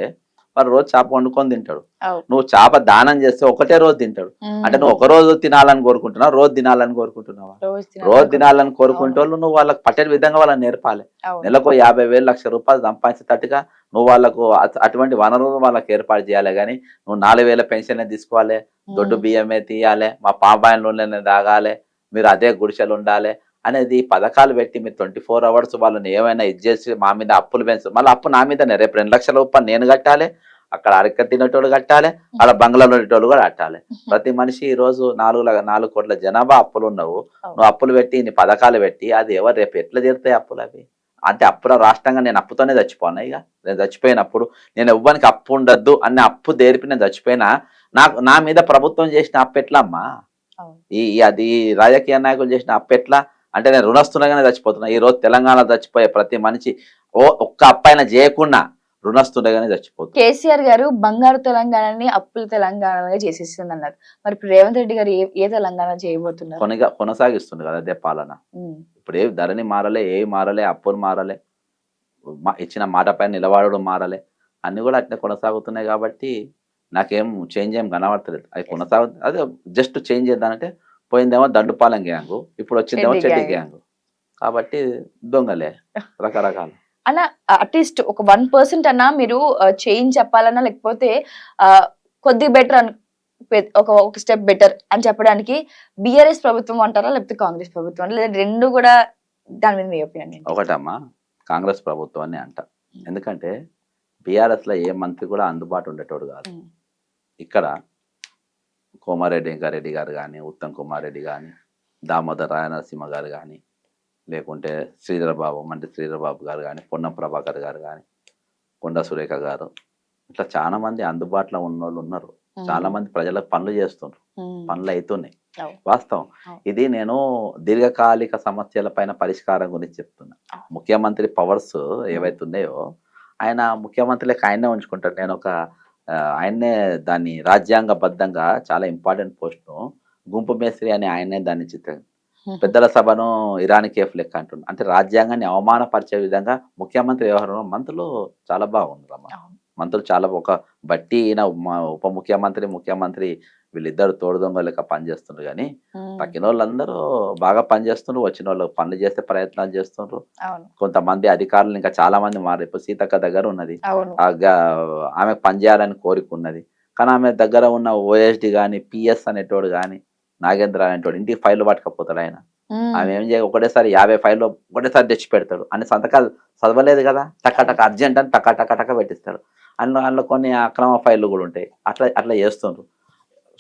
Speaker 2: వాడు రోజు చేప వండుకొని తింటాడు. నువ్వు చేప దానం చేస్తే ఒకటే రోజు తింటాడు. అంటే నువ్వు ఒక రోజు తినాలని కోరుకుంటున్నావు, రోజు తినాలని కోరుకుంటున్నావా? రోజు తినాలని కోరుకుంటే నువ్వు వాళ్ళకి పట్టే విధంగా వాళ్ళని నేర్పాలి. నెలకు 50,000 లక్ష రూపాయలు సంపాదించేటట్టుగా నువ్వు వాళ్ళకు అటువంటి వనరులు వాళ్ళకి ఏర్పాటు చేయాలి. కానీ నువ్వు 4,000 పెన్షన్ తీసుకోవాలి, దొడ్డు బియ్యమే తీయాలి, మా పాపాయన నూనె తాగాలి, మీరు అదే గుడిసెలు ఉండాలి అనేది పథకాలు పెట్టి మీరు 24 hours వాళ్ళని ఏమైనా ఇచ్చేసి మా మీద అప్పులు పెంచు. మళ్ళీ అప్పు నా మీదనే. రేపు 2 లక్షల రూపాయలు నేను కట్టాలి, అక్కడ అరక తినేటోళ్ళు కట్టాలి, అక్కడ బంగ్లాలో ఉండేటోళ్ళు కూడా కట్టాలి. ప్రతి మనిషి ఈ రోజు 4 కోట్ల జనాభా అప్పులు ఉన్నావు. నువ్వు అప్పులు పెట్టి ఇన్ని పథకాలు పెట్టి అది ఎవరు రేపు ఎట్లా తీరుతాయి అప్పులు? అవి అంటే అప్పుల రాష్ట్రంగా నేను అప్పుతోనే చచ్చిపోనా? ఇక నేను చచ్చిపోయినప్పుడు నేను ఎవ్వరికి అప్పు ఉండద్దు అన్న అప్పు దేరిపి నేను చచ్చిపోయినా నా మీద ప్రభుత్వం చేసిన అప్పు ఎట్లా అమ్మా? అది రాజకీయ నాయకులు చేసిన అప్పు ఎట్లా అంటే నేను రుణస్తున్నగానే చచ్చిపోతున్నా. ఈ రోజు తెలంగాణ చచ్చిపోయే ప్రతి మనిషి ఒక్క అప్పైనా చేయకుండా రుణస్తుండగానే చచ్చిపోతుంది.
Speaker 1: కేసీఆర్ గారు బంగారు తెలంగాణని అప్పుల తెలంగాణగా చేసేస్తుంది అన్నారు. మరి రేవంత్ రెడ్డి గారు ఏ తెలంగాణ చేయబోతున్నారు?
Speaker 2: కొనసాగిస్తుంది కదా అదే పాలన. ఇప్పుడు ఏ ధరని మారలే, ఏ మారలే, అప్పులు మారలే, ఇచ్చిన మాట పైన నిలబడడం మారలే, అన్ని కూడా అట్నే కొనసాగుతున్నాయి. కాబట్టి నాకేం చేంజ్ ఏం కనబడతలేదు. అవి అదే జస్ట్ చేంజ్ చేద్దానంటే పోయిందేమో దండుపాలెం గ్యాంగు, ఇప్పుడు వచ్చిందేమో చెడ్డి గ్యాంగు. కాబట్టి దొంగలే రకరకాలు.
Speaker 1: అన్న, అట్లీస్ట్ ఒక 1% అన్నా మీరు చేంజ్ చెప్పాలన్నా, లేకపోతే కొద్ది బెటర్ ఒక స్టెప్ బెటర్ అని చెప్పడానికి బీఆర్ఎస్ ప్రభుత్వం అంటారా, లేకపోతే కాంగ్రెస్ ప్రభుత్వం, లేదా రెండు కూడా? దాని మీద మీ ఒపీనియన్?
Speaker 2: ఒకటమ్మా, కాంగ్రెస్ ప్రభుత్వాన్ని అంట. ఎందుకంటే బీఆర్ఎస్ లో ఏ మంత్రి కూడా అందుబాటు ఉండేటోడు కాదు. ఇక్కడ కోమారెడ్డి వెంకారెడ్డి గారు కానీ, ఉత్తమ్ కుమార్ రెడ్డి కానీ, దామోదర్ రాయనరసింహ గారు కానీ, లేకుంటే మంత్రి శ్రీధర్ బాబు గారు కానీ, పొన్నం ప్రభాకర్ గారు కానీ, కొండ సురేఖ గారు, ఇట్లా చాలా మంది అందుబాటులో ఉన్న వాళ్ళు ఉన్నారు. చాలా మంది ప్రజలకు పనులు చేస్తున్నారు, పనులు అవుతున్నాయి. వాస్తవం ఇది. నేను దీర్ఘకాలిక సమస్యల పైన పరిష్కారం గురించి చెప్తున్నా. ముఖ్యమంత్రి పవర్స్ ఏవైతే ఉన్నాయో ఆయన ముఖ్యమంత్రి ఆయన్నే ఉంచుకుంటాడు. నేను ఆయన్నే దాన్ని రాజ్యాంగబద్ధంగా చాలా ఇంపార్టెంట్ పోస్ట్ గుంపు మేస్త్రి అని ఆయన్నే దాన్ని పెద్దల సభను ఇరానీ కేఫ్ లెక్క అంటున్నా. అంటే రాజ్యాంగాన్ని అవమానపరిచే విధంగా ముఖ్యమంత్రి వ్యవహారం మంత్రులు చాలా బాగుంది రమ్మ. మంత్రులు చాలా ఒక బట్టి ఈయన ఉప ముఖ్యమంత్రి వీళ్ళిద్దరు తోడు దొంగ లెక్క పనిచేస్తున్నారు. కానీ తక్కిన వాళ్ళందరూ బాగా పనిచేస్తున్నారు. వచ్చిన వాళ్ళు పనులు చేస్తే ప్రయత్నాలు చేస్తున్నారు. కొంతమంది అధికారులు ఇంకా చాలా మంది మారు. ఇప్పుడు సీతక్క దగ్గర ఉన్నది, ఆమె పనిచేయాలని కోరిక ఉన్నది. కానీ ఆమె దగ్గర ఉన్న ఓఎస్డి కానీ, పిఎస్ అనేటోడు కానీ, నాగేంద్ర అనేటోడు ఇంటికి ఫైల్ పట్టుకపోతాడు. ఆయన ఆమె ఏం చేయ ఒకటేసారి 50 ఫైళ్ళు ఒకటేసారి తెచ్చి పెడతాడు. అన్ని సంతకాలు చదవలేదు కదా, టక్క అర్జెంట్ అని టక్క పెట్టిస్తాడు. అందులో కొన్ని అక్రమ ఫైళ్ళు కూడా ఉంటాయి. అట్లా చేస్తుండ్రు.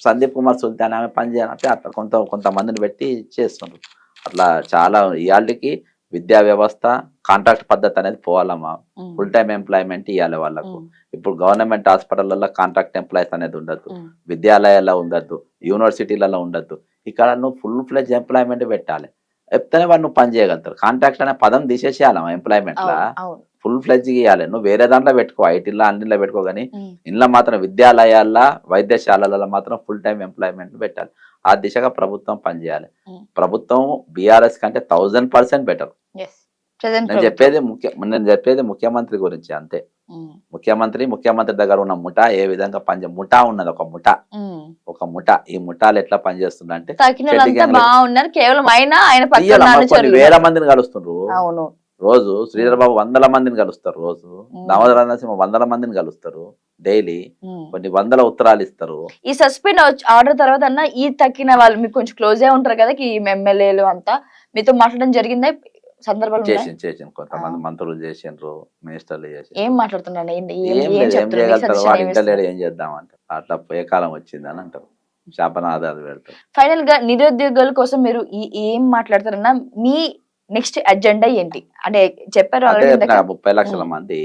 Speaker 2: సందీప్ కుమార్ సుల్తాన్ ఆమె పని చేయాలంటే అట్లా కొంతమందిని పెట్టి చేస్తుండ్రు. అట్లా చాలా ఇవాళకి విద్యా వ్యవస్థ కాంట్రాక్ట్ పద్ధతి అనేది పోవాలమ్మా. ఫుల్ టైం ఎంప్లాయ్మెంట్ ఇవ్వాలి వాళ్ళకు. ఇప్పుడు గవర్నమెంట్ హాస్పిటల్లో కాంట్రాక్ట్ ఎంప్లాయీస్ అనేది ఉండద్దు, విద్యాలయాల్లో ఉండద్దు, యూనివర్సిటీలలో ఉండద్దు. ఇక్కడ నువ్వు ఫుల్ ఫ్లెడ్జ్ ఎంప్లాయ్మెంట్ పెట్టాలి. చెప్తేనే వాడు నువ్వు పని చేయగలుగుతారు. కాంట్రాక్ట్ అనే పదం తీసేసేయాలమ్మా ఎంప్లాయ్మెంట్ లా. ఫుల్ ఫ్లెడ్జ్ ఇవ్వాలి. నువ్వు వేరే దాంట్లో పెట్టుకో, ఐటీలో అన్నిలో పెట్టుకో. కానీ ఇంట్లో మాత్రం విద్యాలయాల్లో, వైద్యశాలలలో మాత్రం ఫుల్ టైం ఎంప్లాయ్మెంట్ పెట్టాలి. ఆ దిశగా ప్రభుత్వం పనిచేయాలి. ప్రభుత్వం బీఆర్ఎస్ కంటే 1000% బెటర్. నేను చెప్పేది ముఖ్యమంత్రి గురించి అంతే. ముఖ్యమంత్రి దగ్గర ఉన్న ముఠా ఏ విధంగా ముఠా ఉన్నది. ఒక ముఠా ఈ ముఠాలు ఎట్లా పనిచేస్తుందంటే వేల మందిని కలుస్తుండ్రు రోజు. శ్రీధర్ బాబు 100 మందిని కలుస్తారు రోజు. దామోదర రాయనరసింహ 100 మందిని కలుస్తారు డైలీ. కొన్ని 100 ఉత్తరాలు ఇస్తారు.
Speaker 1: ఈ సస్పెండ్ ఆర్డర్ తర్వాత అన్న ఈ తక్కిన వాళ్ళు మీకు కొంచెం క్లోజ్ గా ఉంటారు కదా, ఈ ఎమ్మెల్యేలు అంతా మీతో మాట్లాడడం జరిగిందా? సందర్భాలు
Speaker 2: చేసిన కొంతమంది మంత్రులు చేసిండ్రు, మినిస్టర్లు చేసి
Speaker 1: ఏం మాట్లాడుతున్నారు?
Speaker 2: ఏం చేద్దామంట. అట్లా పోయే కాలం వచ్చింది అని అంటారు. శాపనాదాలు పెడతారు.
Speaker 1: ఫైనల్ గా నిరుద్యోగుల కోసం మీరు ఏం మాట్లాడతారన్నా? మీ నెక్స్ట్ అజెండా ఏంటి అంటే చెప్పారు?
Speaker 2: 30 లక్షల మంది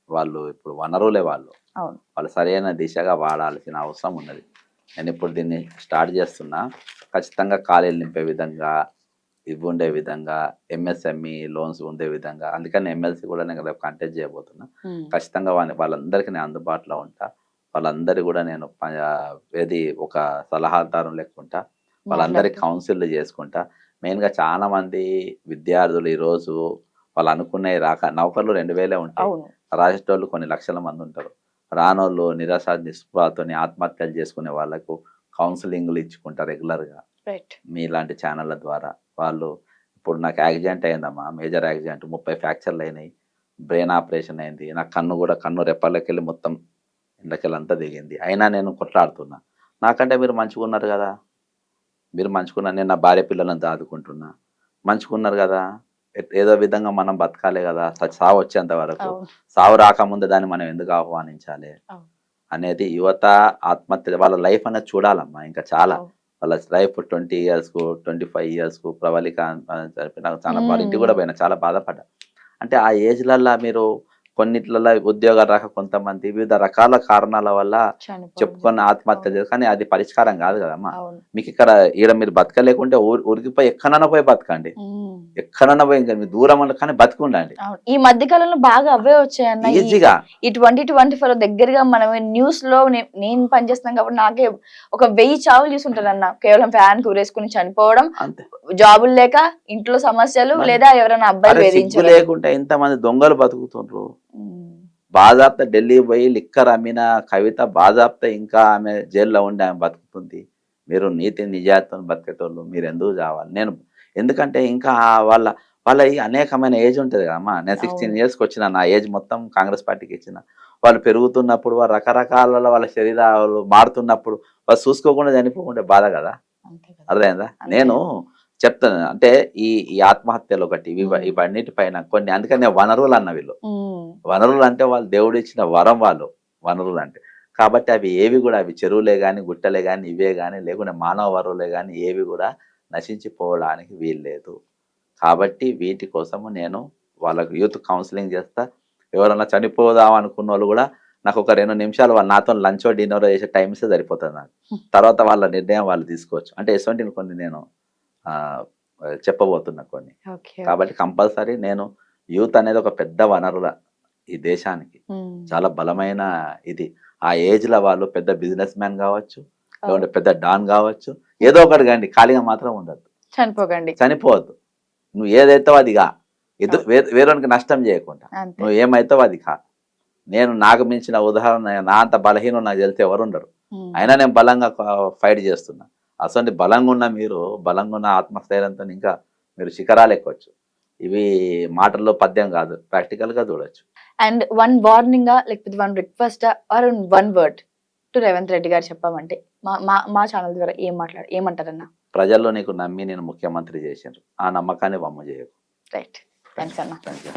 Speaker 2: వాళ్ళు ఇప్పుడు వనరులే. వాళ్ళు సరైన దిశగా వాడాల్సిన అవసరం ఉన్నది. నేను ఇప్పుడు దీన్ని స్టార్ట్ చేస్తున్నా. ఖచ్చితంగా ఖాళీలు నింపే విధంగా, ఇవి ఉండే విధంగా, ఎంఎస్ఎంఈ లోన్స్ ఉండే విధంగా. అందుకని ఎమ్మెల్సీ కూడా నేను రేపు కంటెస్ట్ చేయబోతున్నా. ఖచ్చితంగా వాళ్ళందరికీ నేను అందుబాటులో ఉంటా. వాళ్ళందరి కూడా నేను ఒక సలహాదారం లెక్కుంటా. వాళ్ళందరికీ కౌన్సిల్ చేసుకుంటా. మెయిన్గా చాలా మంది విద్యార్థులు ఈరోజు వాళ్ళు అనుకునే నౌకర్లు 2000 ఉంటాయి. రాసేటోళ్ళు కొన్ని లక్షల మంది ఉంటారు. రానోళ్ళు నిరాశ నిస్పృహతో ఆత్మహత్యలు చేసుకునే వాళ్ళకు కౌన్సిలింగ్లు ఇచ్చుకుంటారు రెగ్యులర్గా మీలాంటి ఛానళ్ళ ద్వారా. వాళ్ళు ఇప్పుడు నాకు యాక్సిడెంట్ అయిందమ్మా, మేజర్ యాక్సిడెంట్, 30 ఫ్రాక్చర్లు అయినాయి, బ్రెయిన్ ఆపరేషన్ అయింది. నా కన్ను రెప్పలకి వెళ్ళి మొత్తం ఎండకెళ్ళి అంతా దిగింది. అయినా నేను కొట్లాడుతున్నా. నాకంటే మీరు మంచిగా ఉన్నారు కదా, మీరు మంచుకున్నారు. నేను నా భార్య పిల్లలను దాదుకుంటున్నా. మంచుకున్నారు కదా, ఏదో విధంగా మనం బతకాలి కదా. సావు వచ్చేంత వరకు, సావు రాకముందే దాన్ని మనం ఎందుకు ఆహ్వానించాలి అనేది యువత ఆత్మహత్య. వాళ్ళ లైఫ్ అనేది చూడాలమ్మా. ఇంకా చాలా వాళ్ళ లైఫ్ 20 years 25 years ప్రవళిక నాకు చాలా ఇంటికి కూడా పోయినా, చాలా బాధపడ్డా. అంటే ఆ ఏజ్లల్లో మీరు కొన్నిట్లలో ఉద్యోగాలు రాక కొంతమంది వివిధ రకాల కారణాల వల్ల చెప్పుకొని ఆత్మహత్య చేస్తారు. కానీ అది పరిష్కారం కాదు కదమ్మా. మీకు ఈడ మీరు బతకలేకుంటే ఊరికిపోయి ఎక్కడన్నా పోయి బతకండి, ఎక్కడన్నా పోయి ఇంకా మీరు దూరం కానీ బతుకుండండి.
Speaker 1: ఈ మధ్య కాలంలో బాగా అవే వచ్చాయన్న ఈజీగా. ఈ 2024 దగ్గరగా మనం న్యూస్ లో నేను పనిచేస్తున్నాను కాబట్టి నాకే ఒక 1000 చావులు చూసుంటానన్న. కేవలం ఫ్యాన్ కూరేసుకుని చనిపోవడం, జాబులు లేక, ఇంట్లో సమస్యలు, లేదా ఎవరైనా అబ్బాయి వేధించడం.
Speaker 2: లేకుంటే ఇంతమంది దొంగలు బతుకుతుండ్రు. బాజాప్త ఢిల్లీ పోయి లిక్కర్ అమ్మిన కవిత బాజాప్త ఇంకా ఆమె జైల్లో ఉండి ఆమె బతుకుతుంది. మీరు నీతి నిజాయితీతో బతికేటోళ్ళు మీరు ఎందుకు చావాలి? ఎందుకంటే ఇంకా వాళ్ళ అనేకమైన ఏజ్ ఉంటుంది కదమ్మా. నేను 16 yearsకి వచ్చిన, నా ఏజ్ మొత్తం కాంగ్రెస్ పార్టీకి ఇచ్చిన. వాళ్ళు పెరుగుతున్నప్పుడు, వాళ్ళు రకరకాల వాళ్ళ శరీరాలు మారుతున్నప్పుడు వాళ్ళు చూసుకోకుండా చనిపోకుండా బాధ కదా. అర్థమైందా? నేను చెప్తాను అంటే ఈ ఆత్మహత్యలు ఒకటి ఇవన్నిటి పైన కొన్ని, అందుకనే వనరులు అన్న వీళ్ళు. వనరులు అంటే వాళ్ళు దేవుడు ఇచ్చిన వరం, వాళ్ళు వనరులు అంటే. కాబట్టి అవి ఏవి కూడా, అవి చెరువులే కానీ, గుట్టలే కానీ, ఇవే కానీ, లేకుంటే మానవ వనరులే కానీ ఏవి కూడా నశించిపోవడానికి వీల్లేదు. కాబట్టి వీటి కోసము నేను వాళ్ళకు యూత్ కౌన్సిలింగ్ చేస్తా. ఎవరన్నా చనిపోదాం అనుకున్న వాళ్ళు కూడా నాకు ఒక 2 నిమిషాలు వాళ్ళు నాతో లంచో డిన్నర్ చేసే టైమ్సే సరిపోతుంది నాకు. తర్వాత వాళ్ళ నిర్ణయం వాళ్ళు తీసుకోవచ్చు. అంటే ఎటువంటివి కొన్ని నేను చెప్పబోతున్నా కొన్ని. కాబట్టి కంపల్సరీ నేను యూత్ అనేది ఒక పెద్ద వనరుల ఈ దేశానికి, చాలా బలమైన ఇది. ఆ ఏజ్ లో వాళ్ళు పెద్ద బిజినెస్ మ్యాన్ కావచ్చు, లేకుంటే పెద్ద డాన్ కావచ్చు, ఏదో ఒకటి కానీ ఖాళీగా మాత్రం ఉండద్దు, చనిపోవద్దు. నువ్వు ఏదైతావు అది కా, వేరొనికి నష్టం చేయకుండా నువ్వు ఏమైతావు అది కా. నేను నాకు మించిన ఉదాహరణ, నా అంత బలహీనం నాకు తెలితే ఎవరు ఉండరు. అయినా నేను బలంగా ఫైట్ చేస్తున్నా. అసలు బలంగా ఉన్న మీరు, బలంగా ఉన్న ఆత్మస్థైర్యంతో ఇంకా మీరు శిఖరాలు ఎక్కవచ్చు. ఇవి మాటల్లో పద్యం కాదు, ప్రాక్టికల్ గా చూడొచ్చు.
Speaker 1: అండ్ వన్ వార్నింగ్ లేకపోతే one request or one word to Revanth Reddy గారు చెప్పామంటే మా ఛానల్ ద్వారా ఏమంటారన్నా?
Speaker 2: ప్రజల్లో నీకు నమ్మి నేను ముఖ్యమంత్రి చేశాను, ఆ నమ్మకాన్ని వమ్ము చేయకు.
Speaker 1: రైట్, థ్యాంక్స్ అన్న.
Speaker 2: Thank you.